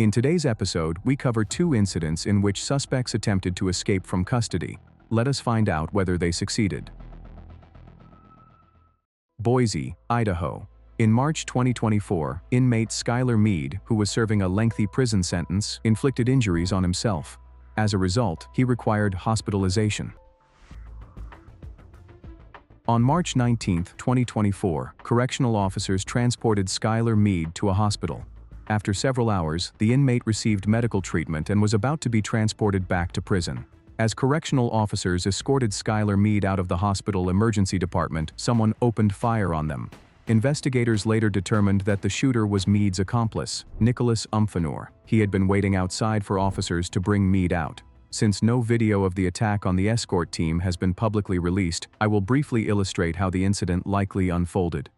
In today's episode, we cover two incidents in which suspects attempted to escape from custody. Let us find out whether they succeeded. Boise, Idaho. In March 2024, inmate Skylar Meade, who was serving a lengthy prison sentence, inflicted injuries on himself. As a result, he required hospitalization. On March 19, 2024, correctional officers transported Skylar Meade to a hospital. After several hours, the inmate received medical treatment and was about to be transported back to prison. As correctional officers escorted Skylar Meade out of the hospital emergency department, someone opened fire on them. Investigators later determined that the shooter was Meade's accomplice, Nicholas Umfanor. He had been waiting outside for officers to bring Meade out. Since no video of the attack on the Escort team has been publicly released, I will briefly illustrate how the incident likely unfolded.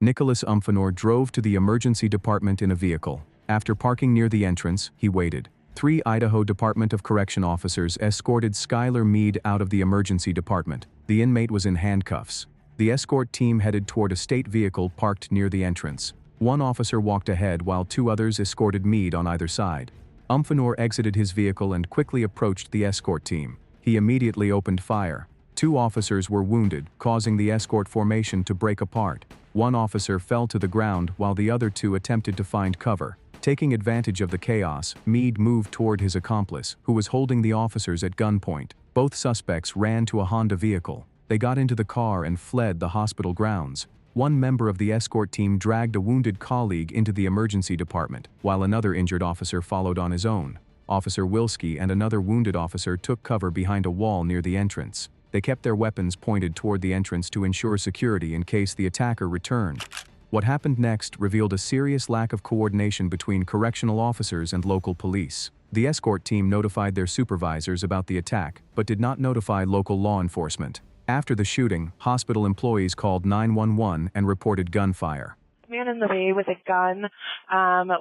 Nicholas Umfanor drove to the emergency department in a vehicle. After parking near the entrance, he waited. 3 Idaho Department of Correction officers escorted Skylar Meade out of the emergency department. The inmate was in handcuffs. The escort team headed toward a state vehicle parked near the entrance. One officer walked ahead while 2 others escorted Meade on either side. Umfanor exited his vehicle and quickly approached the escort team. He immediately opened fire. 2 officers were wounded, causing the escort formation to break apart. 1 officer fell to the ground while the other 2 attempted to find cover. Taking advantage of the chaos, Meade moved toward his accomplice, who was holding the officers at gunpoint. Both suspects ran to a Honda vehicle. They got into the car and fled the hospital grounds. One member of the escort team dragged a wounded colleague into the emergency department, while another injured officer followed on his own. Officer Wilski and another wounded officer took cover behind a wall near the entrance. They kept their weapons pointed toward the entrance to ensure security in case the attacker returned. What happened next revealed a serious lack of coordination between correctional officers and local police. The escort team notified their supervisors about the attack, but did not notify local law enforcement. After the shooting, hospital employees called 911 and reported gunfire. Man in the bay with a gun.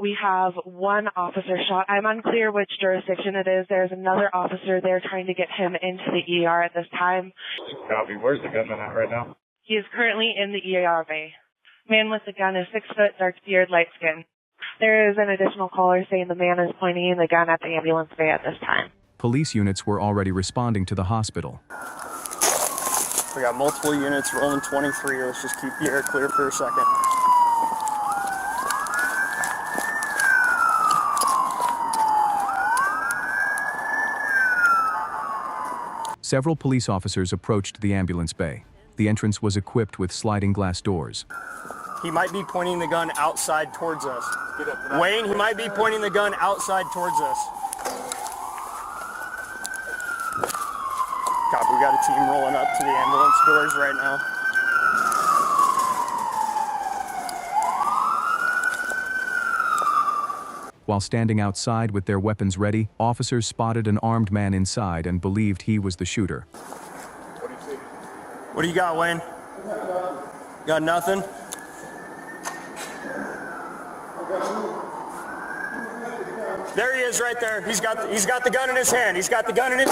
We have 1 officer shot. I'm unclear which jurisdiction it is. There's another officer there trying to get him into the ER at this time. Copy. Where's the gunman at right now? He is currently in the ER bay. Man with the gun is 6 foot, dark beard, light skin. There is an additional caller saying the man is pointing the gun at the ambulance bay at this time. Police units were already responding to the hospital. We got multiple units rolling 23. Let's just keep the air clear for a second. Several police officers approached the ambulance bay. The entrance was equipped with sliding glass doors. He might be pointing the gun outside towards us. Wayne, he might be pointing the gun outside towards us. Copy, we got a team rolling up to the ambulance doors right now. While standing outside with their weapons ready, officers spotted an armed man inside and believed he was the shooter. What do you got, Wayne? Got nothing? There he is right there. He's got the gun in his hand. He's got the gun in his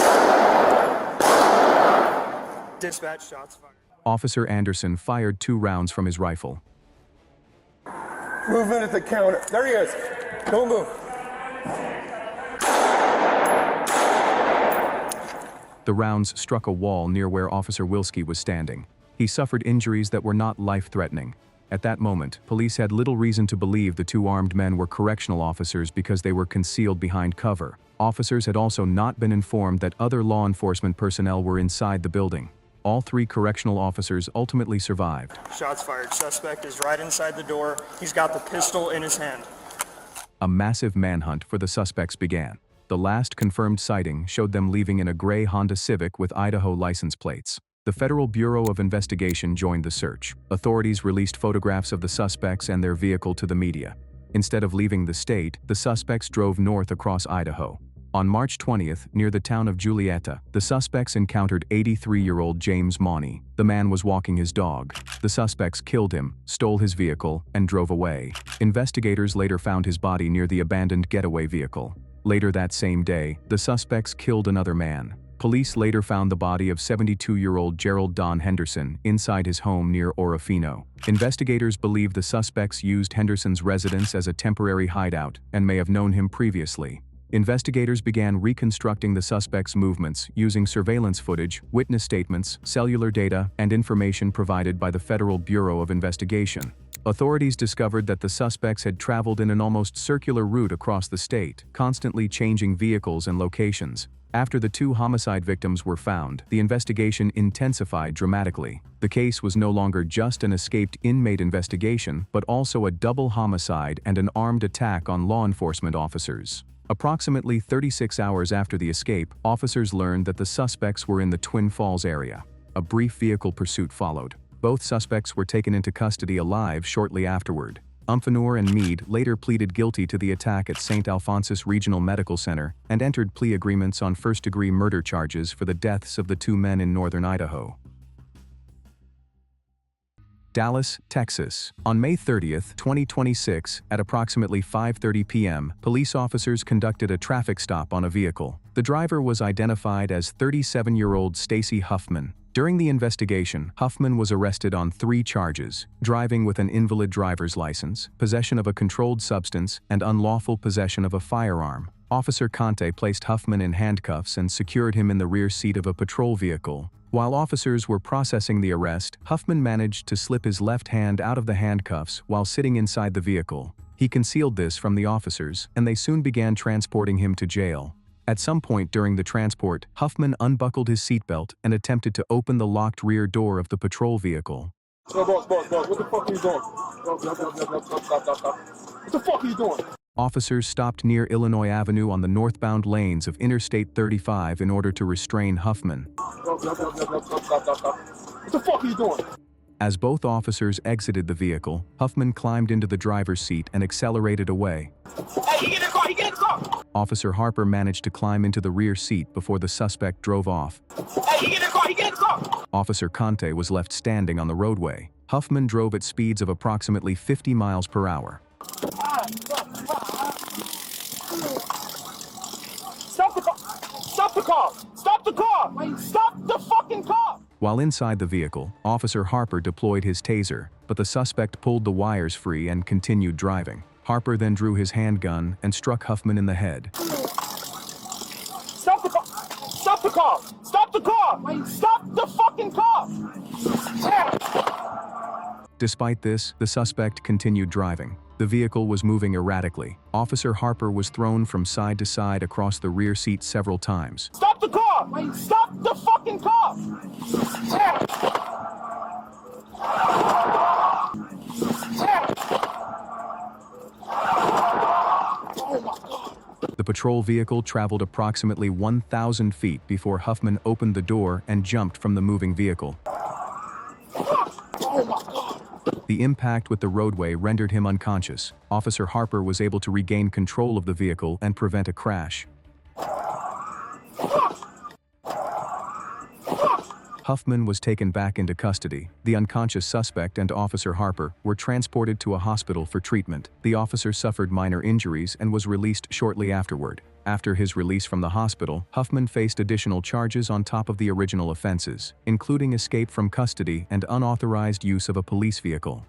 Dispatch, shots fired. Officer Anderson fired 2 rounds from his rifle. Movement at the counter. There he is. Don't move. The rounds struck a wall near where Officer Wilski was standing. He suffered injuries that were not life-threatening. At that moment, police had little reason to believe the 2 armed men were correctional officers because they were concealed behind cover. Officers had also not been informed that other law enforcement personnel were inside the building. All 3 correctional officers ultimately survived. Shots fired. Suspect is right inside the door. He's got the pistol in his hand. A massive manhunt for the suspects began. The last confirmed sighting showed them leaving in a gray Honda Civic with Idaho license plates. The Federal Bureau of Investigation joined the search. Authorities released photographs of the suspects and their vehicle to the media. Instead of leaving the state, the suspects drove north across Idaho. On March 20th, near the town of Julietta, the suspects encountered 83-year-old James Mauney. The man was walking his dog. The suspects killed him, stole his vehicle, and drove away. Investigators later found his body near the abandoned getaway vehicle. Later that same day, the suspects killed another man. Police later found the body of 72-year-old Gerald Don Henderson inside his home near Orofino. Investigators believe the suspects used Henderson's residence as a temporary hideout and may have known him previously. Investigators began reconstructing the suspect's movements using surveillance footage, witness statements, cellular data, and information provided by the Federal Bureau of Investigation. Authorities discovered that the suspects had traveled in an almost circular route across the state, constantly changing vehicles and locations. After the two homicide victims were found, the investigation intensified dramatically. The case was no longer just an escaped inmate investigation, but also a double homicide and an armed attack on law enforcement officers. Approximately 36 hours after the escape, officers learned that the suspects were in the Twin Falls area. A brief vehicle pursuit followed. Both suspects were taken into custody alive shortly afterward. Umfanur and Meade later pleaded guilty to the attack at St. Alphonsus Regional Medical Center and entered plea agreements on first-degree murder charges for the deaths of the two men in northern Idaho. Dallas, Texas. On May 30, 2026, at approximately 5:30 p.m., police officers conducted a traffic stop on a vehicle. The driver was identified as 37-year-old Stacy Huffman. During the investigation, Huffman was arrested on 3 charges: driving with an invalid driver's license, possession of a controlled substance, and unlawful possession of a firearm. Officer Conte placed Huffman in handcuffs and secured him in the rear seat of a patrol vehicle. While officers were processing the arrest, Huffman managed to slip his left hand out of the handcuffs while sitting inside the vehicle. He concealed this from the officers, and they soon began transporting him to jail. At some point during the transport, Huffman unbuckled his seatbelt and attempted to open the locked rear door of the patrol vehicle. No, boss, what the fuck are you doing? Stop. What the fuck are you doing? Officers stopped near Illinois Avenue on the northbound lanes of Interstate 35 in order to restrain Huffman. Stop. What the fuck are you doing? As both officers exited the vehicle, Huffman climbed into the driver's seat and accelerated away. Hey, he get in the car! Officer Harper managed to climb into the rear seat before the suspect drove off. Hey, he get in the car! Officer Conte was left standing on the roadway. Huffman drove at speeds of approximately 50 miles per hour. Stop the car! Stop the fucking car! While inside the vehicle, Officer Harper deployed his taser, but the suspect pulled the wires free and continued driving. Harper then drew his handgun and struck Huffman in the head. Stop the car! Stop the fucking car! Despite this, the suspect continued driving. The vehicle was moving erratically. Officer Harper was thrown from side to side across the rear seat several times. Stop the car! Stop the fucking car! Oh my God. The patrol vehicle traveled approximately 1,000 feet before Huffman opened the door and jumped from the moving vehicle. Oh my God. The impact with the roadway rendered him unconscious. Officer Harper was able to regain control of the vehicle and prevent a crash. Huffman was taken back into custody. The unconscious suspect and Officer Harper were transported to a hospital for treatment. The officer suffered minor injuries and was released shortly afterward. After his release from the hospital, Huffman faced additional charges on top of the original offenses, including escape from custody and unauthorized use of a police vehicle.